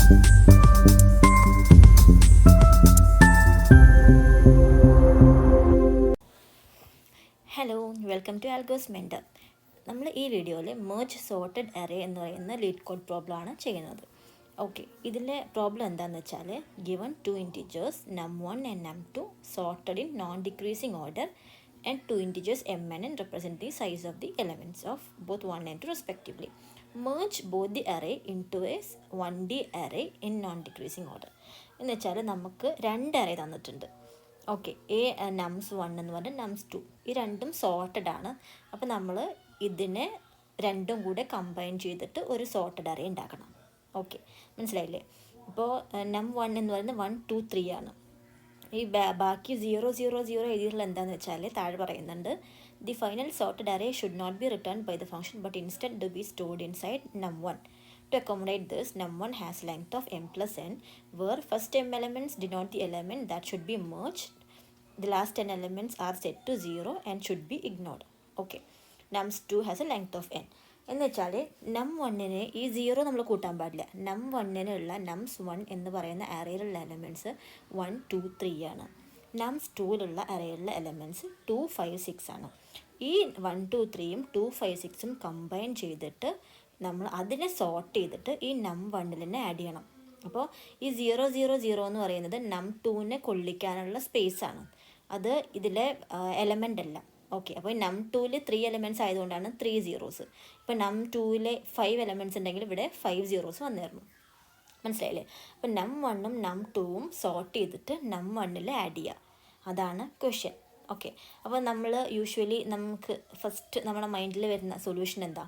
Hello, welcome to Algos Mentor. നമ്മൾ ഈ വീഡിയോയിൽ മെർജ് സോർട്ടഡ് അറേ എന്ന് പറയുന്ന ലീഡ് കോഡ് പ്രോബ്ലം ആണ് ചെയ്യുന്നത്. ഓക്കെ, ഇതിലെ പ്രോബ്ലം എന്താണെന്ന് വെച്ചാൽ given two integers num one and num two sorted in non decreasing order and two integers mn represent the size of the elements of both 1 and 2 respectively. Merge both the array into a 1D array in non decreasing order. എന്ന് വെച്ചാൽ നമുക്ക് രണ്ട് array തന്നിട്ടുണ്ട്. Okay, nums1 എന്ന് പറഞ്ഞാൽ nums2 ഈ രണ്ടും sorted ആണ്. അപ്പോൾ നമ്മൾ ഇതിനെ രണ്ടും കൂടെ കമ്പൈൻ ചെയ്തിട്ട് ഒരു സോർട്ടഡ് അറേ ഉണ്ടാക്കണം. ഓക്കെ, മനസ്സിലായില്ലേ? അപ്പോൾ num1 എന്ന് പറയുന്നത് 1 2 3 ആണ്. ഈ ബാക്കി 0 0 0 എഴുതിയിട്ടുള്ള എന്താണെന്ന് വെച്ചാൽ താഴെ പറയുന്നുണ്ട്, the final sorted array should not be return by the function but instead to be stored inside num1. To accommodate this, num1 has length of m plus n, where first m elements denote the element that should be merged. The last n elements are set to 0 and should be ignored. Okay, nums2 has a length of n. എന്ന് വെച്ചാൽ num1ന് ഈ 0 നമ്മൾ കൂട്ടാൻ പാടില്ല. num1നുള്ള nums1 എന്ന് പറയുന്ന അറേയിലുള്ള elements 1 2 3 ആണ്. nums2ലുള്ള അറേയിലുള്ള elements 2 5 6 ആണ്. ഈ 1 2 3യും 2 5 6ഉം കമ്പൈൻ ചെയ്തിട്ട് നമ്മൾ അതിനെ സോർട്ട് ചെയ്തിട്ട് ഈ num1ൽ തന്നെ ആഡ് ചെയ്യണം. അപ്പോൾ ഈ 0 0 0 എന്ന് പറയുന്നത് num2നെ കൊള്ളിക്കാനുള്ള സ്പേസാണ്. അത് ഇതിലെ എലമെൻ്റ് അല്ല. ഓക്കെ, അപ്പോൾ num2ൽ 3 എലമെൻറ്റ്സ് ആയതുകൊണ്ടാണ് 3 സീറോസ്. ഇപ്പോൾ num2ൽ 5 എലമെൻറ്റ്സ് ഉണ്ടെങ്കിൽ ഇവിടെ 5 സീറോസ് വന്നിരുന്നു. മനസ്സിലായില്ലേ? അപ്പോൾ num1ഉം num2ഉം സോർട്ട് ചെയ്തിട്ട് num1ൽ ആഡ് ചെയ്യുക, അതാണ് ക്വസ്റ്റ്യൻ. ഓക്കെ, അപ്പോൾ നമ്മൾ യൂഷ്വലി നമുക്ക് ഫസ്റ്റ് നമ്മുടെ മൈൻഡിൽ വരുന്ന സൊല്യൂഷൻ എന്താ?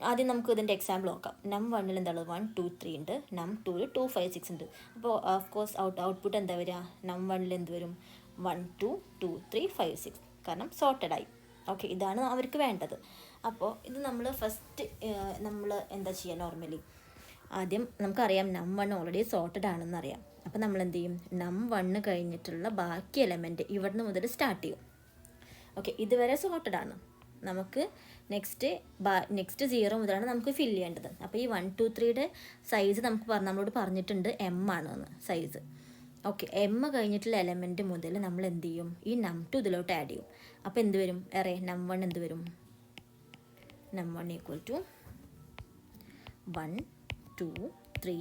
ആദ്യം നമുക്ക് ഇതിൻ്റെ എക്സാമ്പിൾ നോക്കാം. num1ൽ എന്താണ് 1 2 3 ഉണ്ട്, num2ൽ 2 5 6 ഉണ്ട്. അപ്പോൾ ഓഫ് കോഴ്സ് ഔട്ട്പുട്ട് എന്താ വരിക? num1ൽ എന്ത് വരും? 1 2 2 3 5 6, കാരണം സോർട്ടഡ് ആയി. ഓക്കെ, ഇതാണ് അവർക്ക് വേണ്ടത്. അപ്പോൾ ഇത് നമ്മൾ ഫസ്റ്റ് നമ്മൾ എന്താ ചെയ്യുക? നോർമലി ആദ്യം നമുക്കറിയാം num1 ഓൾറെഡി സോർട്ടഡ് ആണെന്ന് അറിയാം. അപ്പോൾ നമ്മൾ എന്ത് ചെയ്യും? num1 കഴിഞ്ഞിട്ടുള്ള ബാക്കി എലമെൻറ്റ് ഇവിടുന്ന് മുതൽ സ്റ്റാർട്ട് ചെയ്യും. ഓക്കെ, ഇതുവരെ സോർട്ടഡ് ആണ്. നമുക്ക് നെക്സ്റ്റ് 0 മുതലാണ് നമുക്ക് ഫില്ല് ചെയ്യേണ്ടത്. അപ്പോൾ ഈ 1 2 3യുടെ സൈസ് നമ്മളോട് പറഞ്ഞിട്ടുണ്ട് m ആണെന്ന് സൈസ്. ഓക്കെ, m കഴിഞ്ഞിട്ടുള്ള എലമെൻറ്റ് മുതൽ നമ്മൾ എന്ത് ചെയ്യും? ഈ num2 ഇതിലോട്ട് ആഡ് ചെയ്യും. അപ്പോൾ എന്ത് വരും? അറേ num1 എന്ത് വരും? num1 ഈക്വൽ ടു 1 2 3,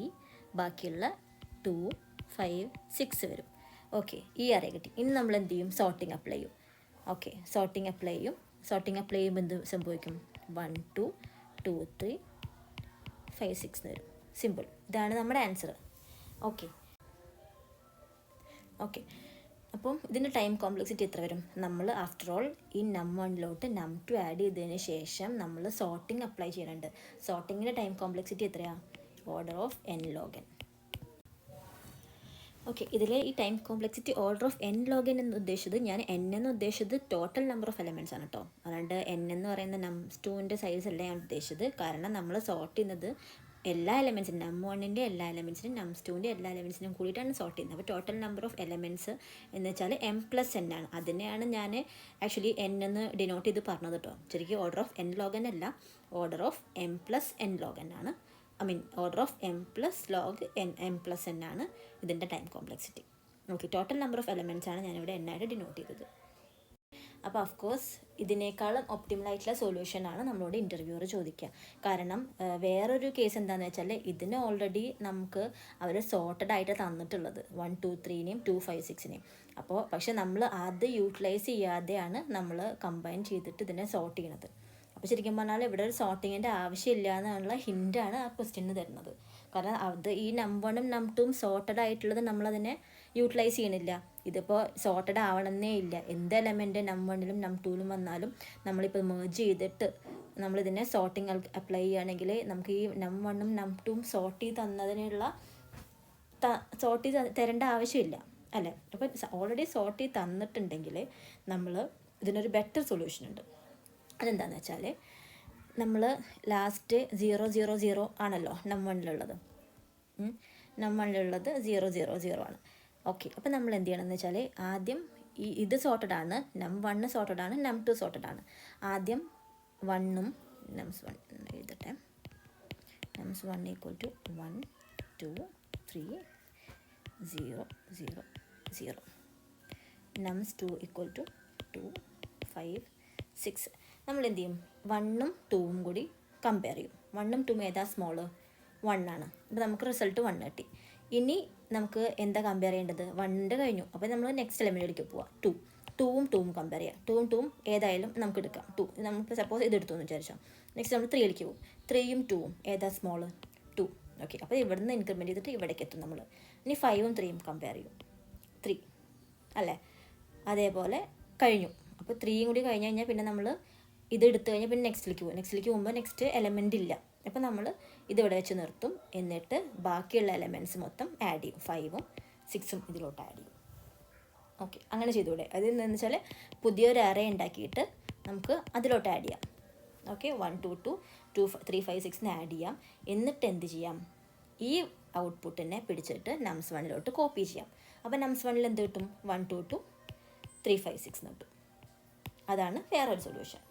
ബാക്കിയുള്ള 2 5 6 വരും. ഓക്കെ, ഈ അറേ കിട്ടി. ഇനി നമ്മൾ എന്ത് ചെയ്യും? സോർട്ടിങ് അപ്ലൈ ചെയ്യും. ഓക്കെ, സോർട്ടിങ് അപ്ലൈ ചെയ്യുമ്പോൾ എന്ത് സംഭവിക്കും? 1 2 2 3 5 6 വരും. സിമ്പിൾ. ഇതാണ് നമ്മുടെ ആൻസർ. ഓക്കെ, അപ്പം ഇതിൻ്റെ ടൈം കോംപ്ലക്സിറ്റി എത്ര വരും? നമ്മൾ ആഫ്റ്റർ ഓൾ ഈ num1ലോട്ട് num2 ആഡ് ചെയ്തതിന് ശേഷം നമ്മൾ സോർട്ടിങ് അപ്ലൈ ചെയ്യുന്നുണ്ട്. സോർട്ടിങ്ങിൻ്റെ ടൈം കോംപ്ലക്സിറ്റി എത്രയാണ്? Order of n log n. Okay, ഇതിൽ ഈ time complexity order of n log n എന്ന് ഉദ്ദേശിച്ചത്, ഞാൻ n എന്ന് ഉദ്ദേശിച്ചത് ടോട്ടൽ നമ്പർ ഓഫ് എലമെൻറ്റ്സ് ആണ് കേട്ടോ. അതുകൊണ്ട് n എന്ന് പറയുന്ന nums2ൻ്റെ സൈസ് അല്ല ഞാൻ ഉദ്ദേശിച്ചത്. കാരണം നമ്മൾ സോർട്ട് ചെയ്യുന്നത് എല്ലാ എലമെൻറ്റ്സിനും, num1ൻ്റെ എല്ലാ എലമെൻറ്റ്സിനും nums2ൻ്റെ എല്ലാ എലമെൻറ്റ്സിനും കൂടിയിട്ടാണ് സോർട്ട് ചെയ്യുന്നത്. അപ്പോൾ ടോട്ടൽ നമ്പർ ഓഫ് എലമെൻറ്റ്സ് എന്ന് വെച്ചാൽ m + n ആണ്. അതിനെയാണ് ഞാൻ ആക്ച്വലി n എന്ന് ഡിനോട്ട് ചെയ്ത് പറഞ്ഞത് കേട്ടോ. ശരിക്കും order of n log n അല്ല, order of m + n log n ആണ്. Order of m + log n m + n ആണ് ഇതിൻ്റെ time complexity. Okay, total number of elements ആണ് ഞാനിവിടെ n ആയിട്ട് ഡിനോട്ട് ചെയ്തത്. അപ്പോൾ ഓഫ് കോഴ്സ് ഇതിനേക്കാളും ഒപ്റ്റിമലായിട്ടുള്ള സൊല്യൂഷനാണ് നമ്മളോട് ഇൻ്റർവ്യൂവർ ചോദിക്കുക. കാരണം വേറൊരു കേസ് എന്താണെന്ന് വെച്ചാൽ ഇതിന് ഓൾറെഡി നമുക്ക് അവർ സോർട്ടഡ് ആയിട്ട് തന്നിട്ടുള്ളത് 1 2 3നെയും 2 5 6നെയും. അപ്പോൾ പക്ഷേ നമ്മൾ അത് യൂട്ടിലൈസ് ചെയ്യാതെയാണ് നമ്മൾ കമ്പൈൻ ചെയ്തിട്ട് ഇതിനെ സോർട്ട് ചെയ്യണത്. അപ്പോൾ ശരിക്കും പറഞ്ഞാൽ ഇവിടെ ഒരു സോർട്ടിങ്ങിൻ്റെ ആവശ്യമില്ല എന്നുള്ള ഹിൻ്റാണ് ആ ക്വസ്റ്റ്യന് തരുന്നത്. കാരണം അത് ഈ num1ഉം num2ഉം സോർട്ടഡ് ആയിട്ടുള്ളത് നമ്മളതിനെ യൂട്ടിലൈസ് ചെയ്യണില്ല. ഇതിപ്പോൾ സോർട്ടഡ് ആവണമെന്നേ ഇല്ല. എന്ത് എലമെൻറ്റ് num1ലും num2ലും വന്നാലും നമ്മളിപ്പോൾ മേർജ് ചെയ്തിട്ട് നമ്മളിതിനെ സോർട്ടിങ് അപ്ലൈ ചെയ്യുകയാണെങ്കിൽ നമുക്ക് ഈ num1ഉം num2ഉം സോർട്ട് ചെയ്ത് തരേണ്ട ആവശ്യമില്ല അല്ലേ? അപ്പോൾ ഓൾറെഡി സോർട്ട് ചെയ്ത് തന്നിട്ടുണ്ടെങ്കിൽ നമ്മൾ ഇതിനൊരു ബെറ്റർ സൊല്യൂഷൻ ഉണ്ട്. അതെന്താണെന്ന് വെച്ചാൽ നമ്മൾ ലാസ്റ്റ് 0 0 0 ആണല്ലോ num1ലുള്ളത്. num1ലുള്ളത് 0 0 0 ആണ്. ഓക്കെ, അപ്പോൾ നമ്മൾ എന്ത് ചെയ്യണമെന്ന് വെച്ചാൽ ആദ്യം ഇത് സോർട്ടഡ് ആണ്, num1 സോർട്ടഡ് ആണ്, num2 സോർട്ടഡ് ആണ്. ആദ്യം 1ഉം nums1 എഴുതട്ടെ. nums1 equal to 1 2 3 0 0 0. nums 2 equal to 2 5 6. നമ്മൾ എന്ത് ചെയ്യും, 1ഉം 2ഉം കൂടി കമ്പയർ ചെയ്യും. 1ഉം 2ഉം ഏതാ സ്മോള്? 1 ആണ്. അപ്പോൾ നമുക്ക് റിസൾട്ട് 1 കിട്ടി. ഇനി നമുക്ക് എന്താ കമ്പയർ ചെയ്യേണ്ടത്? 1 കഴിഞ്ഞു. അപ്പോൾ നമ്മൾ നെക്സ്റ്റ് എലമെൻറ്റിലേക്ക് പോവാം. 2ഉം 2ഉം കമ്പയർ ചെയ്യാം. 2ഉം 2ഉം ഏതായാലും നമുക്ക് എടുക്കാം. 2 നമുക്ക് സപ്പോസ് ഇത് എടുത്തു എന്ന് വിചാരിച്ചോ. നെക്സ്റ്റ് നമ്മൾ 3ലേക്ക് പോകും. 3ഉം 2ഉം ഏതാ സ്മോള്? 2. ഓക്കെ, അപ്പോൾ ഇവിടുന്ന് ഇൻക്രിമെൻറ്റ് ചെയ്തിട്ട് ഇവിടേക്ക് എത്തും നമ്മൾ. ഇനി 5ഉം 3ഉം കമ്പയർ ചെയ്യും. 3 അല്ലേ? അതേപോലെ കഴിഞ്ഞു. അപ്പോൾ 3യും കൂടി കഴിഞ്ഞ് കഴിഞ്ഞാൽ പിന്നെ നമ്മൾ ഇത് എടുത്തു കഴിഞ്ഞാൽ പിന്നെ നെക്സ്റ്റിലേക്ക് പോകും. നെക്സ്റ്റിലേക്ക് പോകുമ്പോൾ നെക്സ്റ്റ് എലമെൻ്റ് ഇല്ല. അപ്പോൾ നമ്മൾ ഇതിവിടെ വെച്ച് നിർത്തും. എന്നിട്ട് ബാക്കിയുള്ള എലമെൻറ്റ്സ് മൊത്തം ആഡ് ചെയ്യും. 5ഉം 6ഉം ഇതിലോട്ട് ആഡ് ചെയ്യും. ഓക്കെ, അങ്ങനെ ചെയ്തുകൂടെ? അത് എന്താണെന്ന് വെച്ചാൽ പുതിയൊരു അറേ ഉണ്ടാക്കിയിട്ട് നമുക്ക് അതിലോട്ട് ആഡ് ചെയ്യാം. ഓക്കെ, 1 2 2 2 3 5 6 ആഡ് ചെയ്യാം. എന്നിട്ട് എന്ത് ചെയ്യാം? ഈ ഔട്ട്പുട്ടിനെ പിടിച്ചിട്ട് nums 1 കോപ്പി ചെയ്യാം. അപ്പോൾ nums 1 എന്ത് കിട്ടും? 1 2 2 3 5 6 കിട്ടും. അതാണ് വേറൊരു സൊല്യൂഷൻ.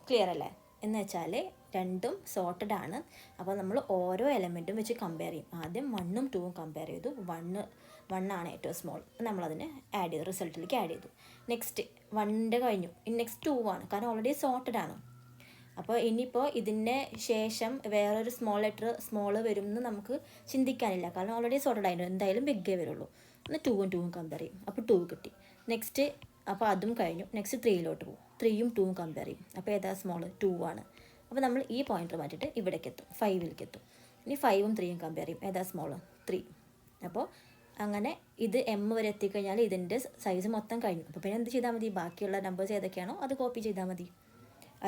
ക്ലിയർ അല്ലേ? എന്ന് വെച്ചാൽ രണ്ടും സോർട്ടഡ് ആണ്. അപ്പോൾ നമ്മൾ ഓരോ എലമെൻറ്റും വെച്ച് കമ്പയർ ചെയ്യും. ആദ്യം 1ഉം 2ഉം കമ്പയർ ചെയ്തു. 1 ആണ് ഏറ്റവും സ്മോൾ. നമ്മളതിനെ ആഡ് ചെയ്തു, റിസൾട്ടിലേക്ക് ആഡ് ചെയ്തു. നെക്സ്റ്റ് 1 കഴിഞ്ഞു. ഇനി നെക്സ്റ്റ് 2 ആണ്, കാരണം ഓൾറെഡി സോർട്ടഡ് ആണ്. അപ്പോൾ ഇനിയിപ്പോൾ ഇതിൻ്റെ ശേഷം വേറൊരു സ്മോൾ വരും എന്ന് നമുക്ക് ചിന്തിക്കാനില്ല, കാരണം ഓൾറെഡി സോർട്ടഡ് ആയിരുന്നു. എന്തായാലും ബിഗ്ഗേ വരുള്ളൂ. ഒന്ന് 2ഉം 2ഉം കമ്പയർ ചെയ്യും. അപ്പോൾ 2 കിട്ടി. നെക്സ്റ്റ് അപ്പോൾ അതും കഴിഞ്ഞു. നെക്സ്റ്റ് 3യിലോട്ട് പോകും. 3ഉം 2ഉം കമ്പയർ ചെയ്യും. അപ്പോൾ ഏതാ സ്മോൾ? 2 ആണ്. അപ്പോൾ നമ്മൾ ഈ പോയിൻ്റർ മാറ്റിയിട്ട് ഇവിടേക്ക് എത്തും, 5ലേക്ക് എത്തും. ഇനി 5ഉം 3ഉം കമ്പയർ ചെയ്യും. ഏതാ സ്മോൾ? 3. അപ്പോൾ അങ്ങനെ ഇത് m വരെ എത്തിക്കഴിഞ്ഞാൽ ഇതിൻ്റെ സൈസ് മൊത്തം കഴിഞ്ഞു. അപ്പോൾ പിന്നെ എന്ത് ചെയ്താൽ മതി? ബാക്കിയുള്ള നമ്പേഴ്സ് ഏതൊക്കെയാണോ അത് കോപ്പി ചെയ്താൽ മതി.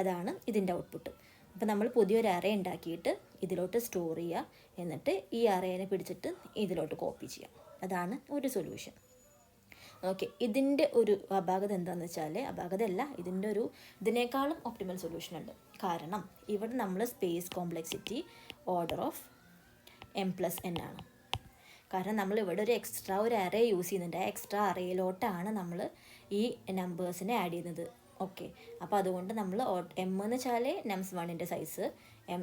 അതാണ് ഇതിൻ്റെ ഔട്ട്പുട്ട്. അപ്പോൾ നമ്മൾ പുതിയൊരു അറേ ഉണ്ടാക്കിയിട്ട് ഇതിലോട്ട് സ്റ്റോർ ചെയ്യുക. എന്നിട്ട് ഈ അറേനെ പിടിച്ചിട്ട് ഇതിലോട്ട് കോപ്പി ചെയ്യാം. അതാണ് ഒരു സൊല്യൂഷൻ. ഓക്കെ, ഇതിൻ്റെ ഒരു അപാകത എന്താണെന്ന് വെച്ചാൽ, അപാകതയല്ല, ഇതിനേക്കാളും ഒപ്റ്റിമൽ സൊല്യൂഷൻ ഉണ്ട്. കാരണം ഇവിടെ നമ്മൾ space complexity order of m+n ആണ്. കാരണം നമ്മൾ ഇവിടെ ഒരു എക്സ്ട്രാ ഒരു അറേ യൂസ് ചെയ്യുന്നുണ്ട്. ആ എക്സ്ട്രാ അറേയിലോട്ടാണ് നമ്മൾ ഈ നമ്പേഴ്സിനെ ആഡ് ചെയ്യുന്നത്. ഓക്കെ, അപ്പോൾ അതുകൊണ്ട് നമ്മൾ m എന്ന് വെച്ചാൽ nums 1ൻ്റെ സൈസ്, n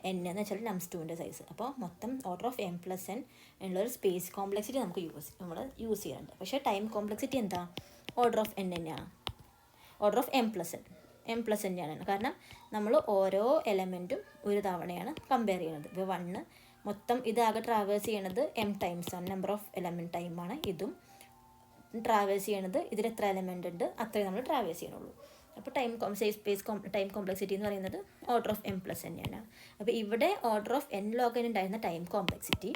എന്ന് വെച്ചാൽ nums 2ൻ്റെ സൈസ്. അപ്പോൾ മൊത്തം ഓർഡർ ഓഫ് m+n ഉള്ളൊരു സ്പേസ് കോംപ്ലക്സിറ്റി നമുക്ക് നമ്മൾ യൂസ് ചെയ്യുന്നുണ്ട്. പക്ഷേ ടൈം കോംപ്ലക്സിറ്റി എന്താ? ഓർഡർ ഓഫ് n തന്നെയാണ്. ഓർഡർ ഓഫ് m+n തന്നെയാണ്. കാരണം നമ്മൾ ഓരോ എലമെൻറ്റും ഒരു തവണയാണ് കമ്പയർ ചെയ്യുന്നത്. ഇപ്പോൾ 1 മൊത്തം ഇതാകെ ട്രാവേഴ്സ് ചെയ്യണത് m ടൈംസ് ആണ്, നമ്പർ ഓഫ് എലമെൻറ്റ് ടൈമാണ്. ഇതും ട്രാവേഴ്സ് ചെയ്യണത്, ഇതിൽ എത്ര എലമെൻ്റ് ഉണ്ട് അത്രയും നമ്മൾ ട്രാവേഴ്സ് ചെയ്യണുള്ളൂ. അപ്പോൾ ടൈം കോംപ്ലക്സിറ്റി എന്ന് പറയുന്നത് ഓർഡർ ഓഫ് m+n തന്നെയാണ്. അപ്പോൾ ഇവിടെ order of n log n ഉണ്ടായിരുന്ന ടൈം കോംപ്ലക്സിറ്റി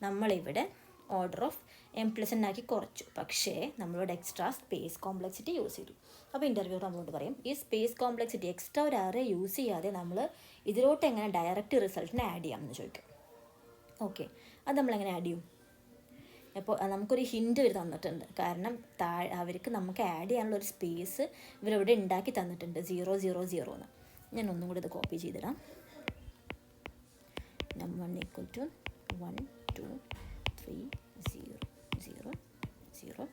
നമ്മളിവിടെ ഓർഡർ ഓഫ് m+n ആക്കി കുറച്ചു. പക്ഷേ നമ്മളിവിടെ എക്സ്ട്രാ സ്പേസ് കോംപ്ലക്സിറ്റി യൂസ് ചെയ്തു. അപ്പോൾ ഇൻ്റർവ്യൂ നമ്മളോട് പറയും, ഈ സ്പേസ് കോംപ്ലക്സിറ്റി എക്സ്ട്രാ ഒരു അറേ യൂസ് ചെയ്യാതെ നമ്മൾ ഇതിലോട്ട് എങ്ങനെ ഡയറക്റ്റ് റിസൾട്ടിനെ ആഡ് ചെയ്യാമെന്ന് ചോദിക്കും. ഓക്കെ, അത് നമ്മളെങ്ങനെ ആഡ് ചെയ്യും? അപ്പോൾ നമുക്കൊരു ഹിൻറ്റ് ഇവർ തന്നിട്ടുണ്ട്. കാരണം അവർക്ക് നമുക്ക് ആഡ് ചെയ്യാനുള്ള ഒരു സ്പേസ് ഇവരിവിടെ ഉണ്ടാക്കി തന്നിട്ടുണ്ട്, 0 0 0 എന്ന്. ഞാൻ ഒന്നും കൂടി ഇത് കോപ്പി ചെയ്തിടാം. num1 equal to 1 2 3 0 0 0.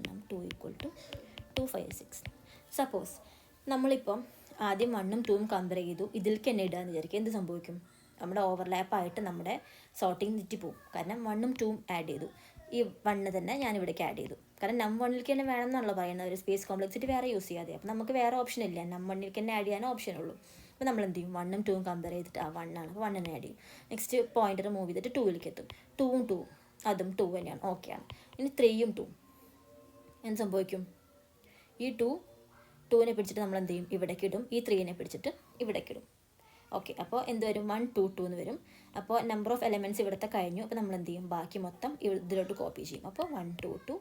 num2 equal to 2 5 6. Suppose നമ്മളിപ്പം ആദ്യം 1ഉം 2ഉം കമ്പയർ ചെയ്തു. ഇതിലേക്ക് തന്നെ ഇടുകയെന്ന് വിചാരിക്കുക. എന്ത് സംഭവിക്കും? നമ്മുടെ ഓവർലാപ്പായിട്ട് നമ്മുടെ സോർട്ടിങ് തെറ്റിപ്പോവും. കാരണം 1ഉം 2ഉം ആഡ് ചെയ്തു. ഈ 1 തന്നെ ഞാൻ ഇവിടേക്ക് ആഡ് ചെയ്തു. കാരണം num 1ലേക്ക് തന്നെ വേണം എന്നാണല്ലോ പറയുന്നത്, ഒരു സ്പേസ് കോംപ്ലക്സിറ്റി വേറെ യൂസ് ചെയ്യാതെ. അപ്പോൾ നമുക്ക് വേറെ ഓപ്ഷൻ ഇല്ല, num 1ലേക്ക് തന്നെ ആഡ് ചെയ്യാനേ ഓപ്ഷനുള്ളൂ. അപ്പോൾ നമ്മൾ എന്ത് ചെയ്യും? 1ഉം 2ഉം കമ്പയർ ചെയ്തിട്ട് 1 ആണ്, അപ്പോൾ 1 തന്നെ ആഡ് ചെയ്യും. നെക്സ്റ്റ് പോയിൻ്റർ മൂവ് ചെയ്തിട്ട് 2ലേക്ക് എത്തും. 2ഉം 2ഉം അതും 2 തന്നെയാണ്, ഓക്കെയാണ്. ഇനി 3ഉം 2ഉം എന്ത് സംഭവിക്കും? ഈ 2നെ പിടിച്ചിട്ട് നമ്മൾ എന്ത് ചെയ്യും? ഇവിടേക്ക് ഇടും. ഈ 3നെ പിടിച്ചിട്ട് ഇവിടേക്ക് ഇടും. ഓക്കെ, അപ്പോൾ എന്ത് വരും? 1 2 2 എന്ന് വരും. അപ്പോൾ നമ്പർ ഓഫ് എലമെൻറ്റ്സ് ഇവിടുത്തെ കഴിഞ്ഞു. അപ്പോൾ നമ്മൾ എന്ത് ചെയ്യും? ബാക്കി മൊത്തം ഇതിലോട്ട് കോപ്പി ചെയ്യും. അപ്പോൾ 1 2 2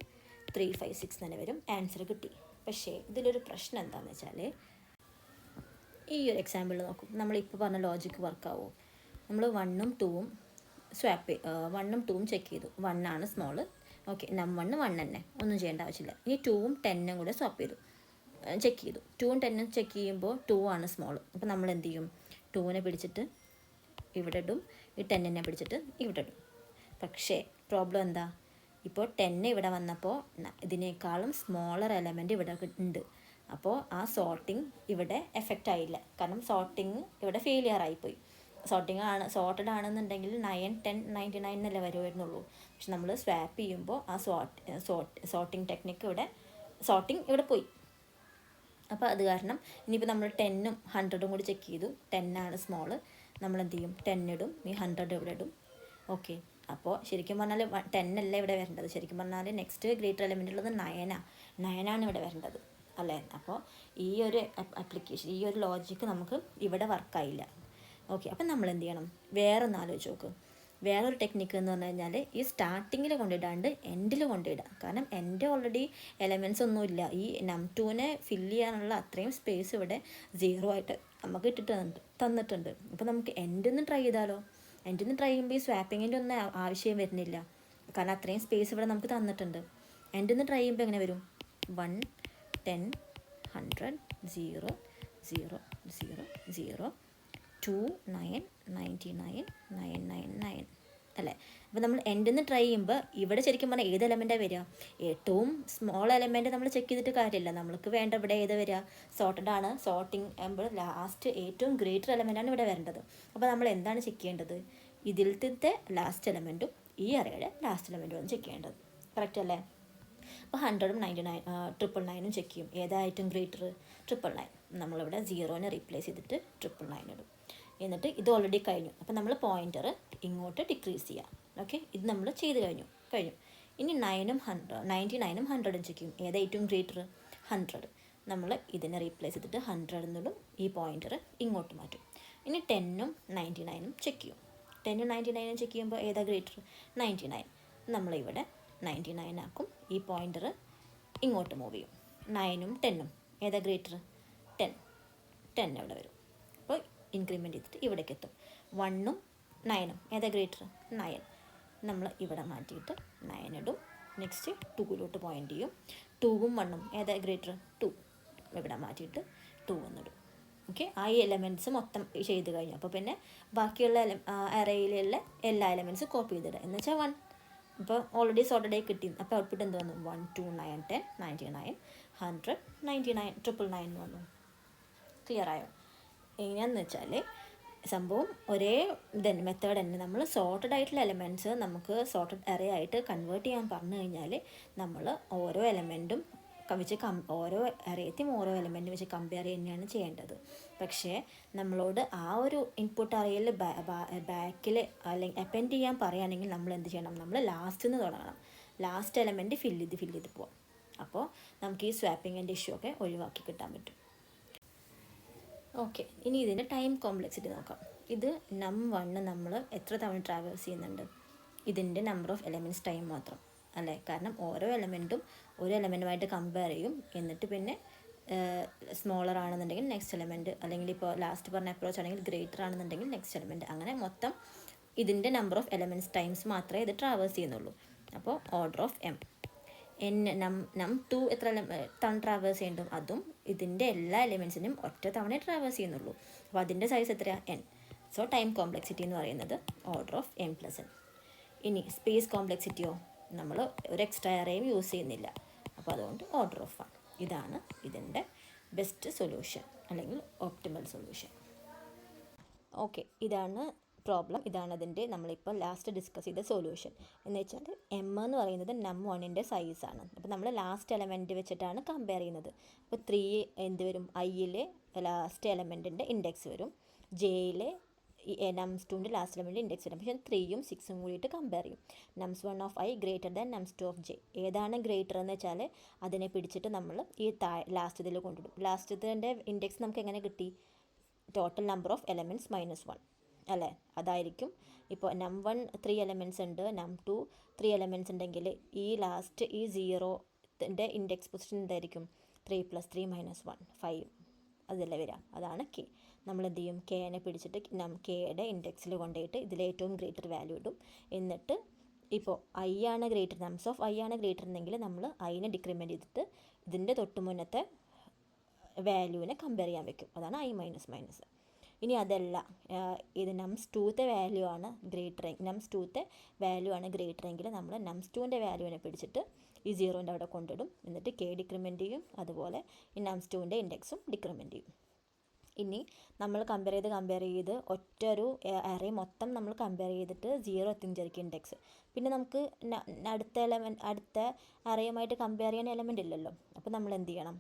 3 5 6 തന്നെ വരും. ആൻസർ കിട്ടി. പക്ഷേ ഇതിലൊരു പ്രശ്നം എന്താണെന്ന് വെച്ചാൽ, ഈ ഒരു എക്സാമ്പിൾ നോക്കും, നമ്മളിപ്പോൾ പറഞ്ഞ ലോജിക്ക് വർക്കാവും. നമ്മൾ 1ഉം 2ഉം 1ഉം 2ഉം ചെക്ക് ചെയ്തു. 1 ആണ് സ്മോള്. ഓക്കെ, num 1 1 തന്നെ, ഒന്നും ചെയ്യേണ്ട ആവശ്യമില്ല. ഇനി 2ഉം 10ഉം കൂടെ സ്വപ്പ് ചെയ്തു, ചെക്ക് ചെയ്തു. 2ഉം 10ഉം ചെക്ക് ചെയ്യുമ്പോൾ 2 ആണ് സ്മോൾ. അപ്പോൾ നമ്മൾ എന്ത് ചെയ്യും? 2നെ പിടിച്ചിട്ട് ഇവിടെ ഇടും, ഈ 10നെ പിടിച്ചിട്ട് ഇവിടെ ഇടും. പക്ഷേ പ്രോബ്ലം എന്താ? ഇപ്പോൾ 10 ഇവിടെ വന്നപ്പോൾ ഇതിനേക്കാളും സ്മോളർ എലമെൻറ്റ് ഇവിടെ ഉണ്ട്. അപ്പോൾ ആ സോർട്ടിങ് ഇവിടെ എഫക്റ്റ് ആയില്ല, കാരണം സോർട്ടിങ് ഇവിടെ ഫെയിലിയർ ആയിപ്പോയി. സോർട്ടഡ് ആണെന്നുണ്ടെങ്കിൽ 9, 10, 99 എന്നല്ലേ വരുമായിരുന്നുള്ളൂ. പക്ഷെ നമ്മൾ സ്വാപ്പ് ചെയ്യുമ്പോൾ ആ സോർട്ടിങ് ഇവിടെ പോയി. അപ്പോൾ അത് കാരണം ഇനിയിപ്പോൾ നമ്മൾ 10ഉം 100ഉം കൂടി ചെക്ക് ചെയ്തു. 10 ആണ് സ്മോള്, നമ്മൾ എന്ത് ചെയ്യും, 10 ഇടും, ഈ 100 ഇവിടെ ഇടും. ഓക്കെ, അപ്പോൾ ശരിക്കും പറഞ്ഞാൽ 10 അല്ല ഇവിടെ വരേണ്ടത്. ശരിക്കും പറഞ്ഞാൽ നെക്സ്റ്റ് ഗ്രേറ്റർ എലമെൻ്റ് ഉള്ളത് 9 ആണ് ഇവിടെ വരേണ്ടത് അല്ലേ. അപ്പോൾ ഈ ഒരു ആപ്ലിക്കേഷൻ, ഈ ഒരു ലോജിക്ക് നമുക്ക് ഇവിടെ വർക്കായില്ല. ഓക്കെ, അപ്പം നമ്മൾ എന്ത് ചെയ്യണം, വേറൊന്ന് ആലോചിച്ച് നോക്ക്. വേറൊരു ടെക്നിക്ക് എന്ന് പറഞ്ഞു കഴിഞ്ഞാൽ ഈ സ്റ്റാർട്ടിങ്ങിൽ കൊണ്ടിടാണ്ട് എൻഡിൽ കൊണ്ടിടാം. കാരണം എൻ്റെ ഓൾറെഡി എലമെൻറ്റ്സ് ഒന്നുമില്ല. ഈ num2നെ ഫില്ല് ചെയ്യാനുള്ള അത്രയും സ്പേസ് ഇവിടെ 0 ആയിട്ട് നമുക്ക് തന്നിട്ടുണ്ട്. അപ്പോൾ നമുക്ക് എൻഡിൽ നിന്ന് ട്രൈ ചെയ്താലോ. എൻഡിൽ നിന്ന് ട്രൈ ചെയ്യുമ്പോൾ ഈ സ്വാപ്പിങ്ങിൻ്റെ ഒന്നും ആവശ്യം വരുന്നില്ല. കാരണം അത്രയും സ്പേസ് ഇവിടെ നമുക്ക് തന്നിട്ടുണ്ട്. എൻഡിൽ നിന്ന് ട്രൈ ചെയ്യുമ്പോൾ എങ്ങനെ വരും, 1, 10, 100, 0, 0, 0, 0, 2, 9, 99, 999 അല്ലേ. അപ്പോൾ നമ്മൾ എൻഡിൽ നിന്ന് ട്രൈ ചെയ്യുമ്പോൾ ഇവിടെ ശരിക്കും പറഞ്ഞാൽ ഏത് എലമെൻറ്റാണ് വരിക, ഏറ്റവും സ്മോൾ എലമെൻറ്റ് നമ്മൾ ചെക്ക് ചെയ്തിട്ട് കാര്യമില്ല. നമ്മൾക്ക് വേണ്ട ഇവിടെ ഏത് വരിക, സോർട്ടഡ് ആണ്. സോർട്ടിങ് ആകുമ്പോൾ ലാസ്റ്റ് ഏറ്റവും ഗ്രേറ്റർ എലമെൻറ്റാണ് ഇവിടെ വരേണ്ടത്. അപ്പോൾ നമ്മൾ എന്താണ് ചെക്ക് ചെയ്യേണ്ടത്, ഇതിലത്തെ ലാസ്റ്റ് എലമെൻറ്റും ഈ അറേയുടെ ലാസ്റ്റ് എലമെൻറ്റും ചെക്ക് ചെയ്യേണ്ടത്. കറക്റ്റ് അല്ലേ. അപ്പോൾ 100ഉം 99, 999ഉം ചെക്ക് ചെയ്യും. ഏതായിട്ടും ഗ്രേറ്റർ, 999. നമ്മളിവിടെ 0നെ റീപ്ലേസ് ചെയ്തിട്ട് 999 ഇടും. എന്നിട്ട് ഇത് ഓൾറെഡി കഴിഞ്ഞു. അപ്പോൾ നമ്മൾ പോയിൻ്റർ ഇങ്ങോട്ട് ഡിക്രീസ് ചെയ്യാം. ഓക്കെ, ഇത് നമ്മൾ ചെയ്ത് കഴിഞ്ഞു. ഇനി 9ഉം 99ഉം 100ഉം ചെക്ക് ചെയ്യും. ഏതായിട്ടും ഗ്രേറ്റർ, 100. നമ്മൾ ഇതിനെ റീപ്ലേസ് ചെയ്തിട്ട് 100 എന്നിടും. ഈ പോയിൻ്റർ ഇങ്ങോട്ട് മാറ്റും. ഇനി 10ഉം 99ഉം ചെക്ക് ചെയ്യും. 10ഉം 99ഉം ചെക്ക് ചെയ്യുമ്പോൾ ഏതാ ഗ്രേറ്റർ, 99. നമ്മളിവിടെ 99 ആക്കും. ഈ പോയിൻ്റർ ഇങ്ങോട്ട് മൂവ് ചെയ്യും. 9ഉം 10ഉം ഏതാ ഗ്രേറ്റർ, 10 ഇവിടെ വരും. അപ്പോൾ ഇൻക്രിമെൻറ്റ് ചെയ്തിട്ട് ഇവിടേക്ക് എത്തും. 1ഉം 9ഉം ഏതാ ഗ്രേറ്റർ, 9. നമ്മൾ ഇവിടെ മാറ്റിയിട്ട് 9 ഇടും. നെക്സ്റ്റ് 2ലോട്ട് പോയിൻ്റ് ചെയ്യും. 2ഉം 1ഉം ഏതാ ഗ്രേറ്റർ, 2. ഇവിടെ മാറ്റിയിട്ട് 2 എന്നിടും. ഓക്കെ, ആ ഈ എലമെൻറ്റ്സ് മൊത്തം ചെയ്ത് കഴിഞ്ഞു. അപ്പോൾ പിന്നെ ബാക്കിയുള്ള അറേയിലുള്ള എല്ലാ എലമെൻറ്റ്സും കോപ്പി ചെയ്തിടുക. എന്ന് വെച്ചാൽ 1. ഇപ്പോൾ ഓൾറെഡി സോർട്ടഡ് ആയി കിട്ടി. അപ്പോൾ ഔട്ട്പുട്ട് എന്ത് വന്നു, 1, 2, 9, 10, 99, 100, 99, 999 വന്നു. ക്ലിയർ ആയോ. എങ്ങനെയാണെന്ന് വെച്ചാൽ സംഭവം ഒരേ മെത്തേഡ് തന്നെ. നമ്മൾ സോർട്ടഡ് ആയിട്ടുള്ള എലമെൻറ്റ്സ് നമുക്ക് സോർട്ടഡ് അറേ ആയിട്ട് കൺവേർട്ട് ചെയ്യാൻ പറഞ്ഞു കഴിഞ്ഞാൽ നമ്മൾ ഓരോ എലമെൻറ്റും വെച്ച് ഓരോ അറേത്തെയും ഓരോ എലമെൻറ്റും വെച്ച് കമ്പയർ തന്നെയാണ് ചെയ്യേണ്ടത്. പക്ഷേ നമ്മളോട് ആ ഒരു ഇൻപുട്ട് അറേയിൽ ബാക്കിൽ അല്ലെങ്കിൽ അപ്പെൻഡ് ചെയ്യാൻ പറയുകയാണെങ്കിൽ നമ്മൾ എന്ത് ചെയ്യണം, നമ്മൾ ലാസ്റ്റിൽ നിന്ന് തുടങ്ങണം. ലാസ്റ്റ് എലമെൻറ്റ് ഫില്ല് ചെയ്ത് പോവാം. അപ്പോൾ നമുക്ക് ഈ സ്വാപ്പിങ്ങിൻ്റെ ഇഷ്യൂ ഒക്കെ ഒഴിവാക്കി കിട്ടാൻ പറ്റും. ഓക്കെ, ഇനി ഇതിൻ്റെ ടൈം കോംപ്ലക്സിറ്റി നോക്കാം. ഇത് num1 നമ്മൾ എത്ര തവണ ട്രാവേഴ്സ് ചെയ്യുന്നുണ്ട്, ഇതിൻ്റെ നമ്പർ ഓഫ് എലമെൻറ്റ്സ് ടൈം മാത്രം അല്ലേ. കാരണം ഓരോ എലമെൻറ്റും ഒരു എലമെൻറ്റുമായിട്ട് കമ്പയർ ചെയ്യും. എന്നിട്ട് പിന്നെ സ്മോളർ ആണെന്നുണ്ടെങ്കിൽ നെക്സ്റ്റ് എലമെൻറ്റ്, അല്ലെങ്കിൽ ഇപ്പോൾ ലാസ്റ്റ് പറഞ്ഞ അപ്രോച്ച് ആണെങ്കിൽ ഗ്രേറ്റർ ആണെന്നുണ്ടെങ്കിൽ നെക്സ്റ്റ് എലമെൻറ്റ്. അങ്ങനെ മൊത്തം ഇതിൻ്റെ നമ്പർ ഓഫ് എലമെൻറ്റ്സ് ടൈംസ് മാത്രമേ ഇത് ട്രാവേഴ്സ് ചെയ്യുന്നുള്ളൂ. അപ്പോൾ ഓർഡർ ഓഫ് m. num2 എത്ര തവണ ട്രാവേഴ്സ് ചെയ്യുന്നുണ്ട്, അതും ഇതിൻ്റെ എല്ലാ എലിമെൻസിനും ഒറ്റ തവണ ട്രാവേഴ്സ് ചെയ്യുന്നുള്ളൂ. അപ്പോൾ അതിൻ്റെ സൈസ് എത്രയാണ്, n. സോ ടൈം കോംപ്ലക്സിറ്റി എന്ന് പറയുന്നത് ഓർഡർ ഓഫ് m+n. ഇനി സ്പേസ് കോംപ്ലക്സിറ്റിയോ, നമ്മൾ ഒരു എക്സ്ട്രാ അറേയും യൂസ് ചെയ്യുന്നില്ല. അപ്പോൾ അതുകൊണ്ട് ഓർഡർ ഓഫ് 1. ഇതാണ് ഇതിൻ്റെ ബെസ്റ്റ് സൊല്യൂഷൻ അല്ലെങ്കിൽ ഓപ്റ്റിമൽ സൊല്യൂഷൻ. ഓക്കെ, ഇതാണ് പ്രോബ്ലം. ഇതാണ് അതിൻ്റെ നമ്മളിപ്പോൾ ലാസ്റ്റ് ഡിസ്കസ് ചെയ്ത സൊല്യൂഷൻ. എന്ന് വെച്ചാൽ m എന്ന് പറയുന്നത് num1ൻ്റെ സൈസാണ്. അപ്പോൾ നമ്മൾ ലാസ്റ്റ് എലമെൻറ്റ് വെച്ചിട്ടാണ് കമ്പയർ ചെയ്യുന്നത്. അപ്പോൾ 3 എന്ത് വരും, iയിലെ ലാസ്റ്റ് എലമെൻറ്റിൻ്റെ ഇൻഡെക്സ് വരും, ജെയിലെ nums2ൻ്റെ ലാസ്റ്റ് എലമെൻറ്റ് ഇൻഡെക്സ് വരും. പക്ഷേ 3ഉം 6ഉം കൂടിയിട്ട് കമ്പയർ ചെയ്യും. nums1 of i greater than nums2 of j. ഏതാണ് ഗ്രേറ്റർ എന്ന് വെച്ചാൽ അതിനെ പിടിച്ചിട്ട് നമ്മൾ ഈ ലാസ്റ്റ് ഇതിൽ കൊണ്ടിടും. ലാസ്റ്റത്തിൻ്റെ ഇൻഡെക്സ് നമുക്ക് എങ്ങനെ കിട്ടി, ടോട്ടൽ നമ്പർ ഓഫ് എലമെൻറ്റ്സ് -1 അല്ലേ. അതായിരിക്കും ഇപ്പോൾ num1 3 എലമെൻറ്റ്സ് ഉണ്ട്, num2 3 എലമെൻറ്റ്സ് ഉണ്ടെങ്കിൽ ഈ ലാസ്റ്റ് ഈ 0ൻ്റെ ഇൻഡെക്സ് പൊസിഷൻ എന്തായിരിക്കും, 3 + 3 - 1 5 അതല്ലേ വരിക. അതാണ് k. നമ്മൾ എന്ത് ചെയ്യും, kനെ പിടിച്ചിട്ട് kയുടെ ഇൻഡെക്സിൽ കൊണ്ടുപോയിട്ട് ഇതിലേറ്റവും ഗ്രേറ്റർ വാല്യൂ ഇടും. എന്നിട്ട് ഇപ്പോൾ i ആണ് ഗ്രേറ്റർ, നംസ് ഓഫ് i ആണ് ഗ്രേറ്റർ എന്നെങ്കിൽ നമ്മൾ iനെ ഡിക്രിമെൻറ്റ് ചെയ്തിട്ട് ഇതിൻ്റെ തൊട്ട് മുന്നത്തെ വാല്യൂവിനെ കമ്പയർ ചെയ്യാൻ വെക്കും. അതാണ് i -. ഇനി അതല്ല, ഇത് nums2ത്തെ വാല്യൂ ആണ് ഗ്രേറ്റർ എങ്കിൽ നമ്മൾ nums2ൻ്റെ വാല്യൂവിനെ പിടിച്ചിട്ട് ഈ 0ൻ്റെ അവിടെ കൊണ്ടിടും. എന്നിട്ട് k ഡിക്രിമെൻറ്റ് ചെയ്യും. അതുപോലെ ഈ nums2ൻ്റെ ഇൻഡെക്സും ഡിക്രിമെൻറ്റ് ചെയ്യും. ഇനി നമ്മൾ കമ്പയർ ചെയ്ത് ഒറ്റൊരു അറേ മൊത്തം നമ്മൾ കമ്പയർ ചെയ്തിട്ട് 0 എത്തും വിചാരിക്കും ഇൻഡെക്സ്. പിന്നെ നമുക്ക് അടുത്ത അറേയുമായിട്ട് കമ്പയർ ചെയ്യാൻ എലമെൻ്റ് ഇല്ലല്ലോ. അപ്പോൾ നമ്മൾ എന്ത് ചെയ്യണം?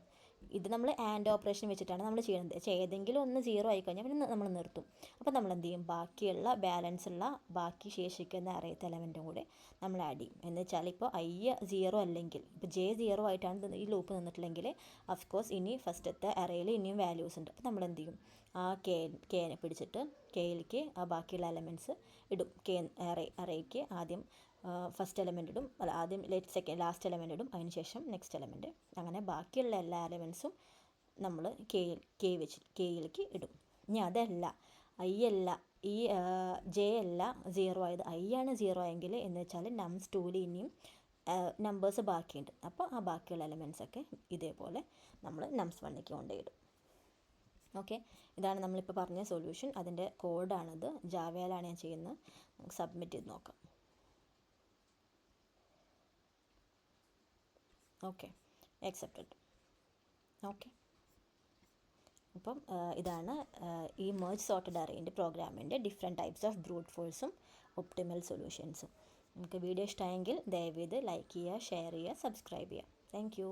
ഇത് നമ്മൾ ആൻഡ് ഓപ്പറേഷൻ വെച്ചിട്ടാണ് നമ്മൾ ചെയ്യുന്നത്. ഏതെങ്കിലും ഒന്ന് 0 ആയിക്കഴിഞ്ഞാൽ പിന്നെ നമ്മൾ നിർത്തും. അപ്പോൾ നമ്മൾ എന്ത് ചെയ്യും? ബാക്കിയുള്ള ബാലൻസ് ഉള്ള ബാക്കി ശേഷിക്കുന്ന അറേത്തെ എലമെൻറ്റും കൂടെ നമ്മൾ ആഡ് ചെയ്യും. എന്ന് വെച്ചാൽ ഇപ്പോൾ i 0 അല്ലെങ്കിൽ ഇപ്പോൾ j 0 ആയിട്ടാണ് ഈ ലൂപ്പ് നിന്നിട്ടില്ലെങ്കിൽ അഫ്കോഴ്സ് ഇനി ഫസ്റ്റത്തെ അറേയിൽ ഇനിയും വാല്യൂസ് ഉണ്ട്. അപ്പോൾ നമ്മൾ എന്ത് ചെയ്യും? ആ കെനെ പിടിച്ചിട്ട് കെയിലേക്ക് ആ ബാക്കിയുള്ള എലമെൻറ്റ്സ് ഇടും. അറേക്ക് ആദ്യം ഫസ്റ്റ് എലമെൻ്റ് ഇടും, അല്ല ആദ്യം ലാസ്റ്റ് എലമെൻ്റ് ഇടും, അതിന് ശേഷം നെക്സ്റ്റ് എലമെൻറ്റ്. അങ്ങനെ ബാക്കിയുള്ള എല്ലാ എലമെൻറ്റ്സും നമ്മൾ കെയിലേക്ക് ഇടും. ഇനി അതല്ല ഈ ജെ അല്ല 0 ആയത്, ആണ് 0 ആയെങ്കിൽ എന്ന് വെച്ചാൽ നംസ് 2ൽ ഇനിയും നമ്പേഴ്സ് ബാക്കിയുണ്ട്. അപ്പോൾ ആ ബാക്കിയുള്ള എലമെൻറ്റ്സൊക്കെ ഇതേപോലെ നമ്മൾ നംസ് 1ലേക്ക് കൊണ്ടുപോയിടും. ഓക്കെ, ഇതാണ് നമ്മളിപ്പോൾ പറഞ്ഞ സൊല്യൂഷൻ. അതിൻ്റെ കോഡാണിത്. ജാവയിലാണ് ഞാൻ ചെയ്യുന്നത്. നമുക്ക് സബ്മിറ്റ് ചെയ്ത് നോക്കാം. Okay, accepted. ഓക്കെ, അപ്പം ഇതാണ് ഈ മെർജ് സോർട്ടഡ് അറേൻ്റെ പ്രോഗ്രാമിൻ്റെ ഡിഫറെൻറ്റ് ടൈപ്സ് ഓഫ് ബ്രൂട്ട് ഫോഴ്സും ഒപ്റ്റിമൽ സൊല്യൂഷൻസും. നിങ്ങൾക്ക് വീഡിയോ ഇഷ്ടമായെങ്കിൽ ദയവേത് ലൈക്ക് ചെയ്യുക, ഷെയർ ചെയ്യുക, സബ്സ്ക്രൈബ് ചെയ്യുക. Thank you.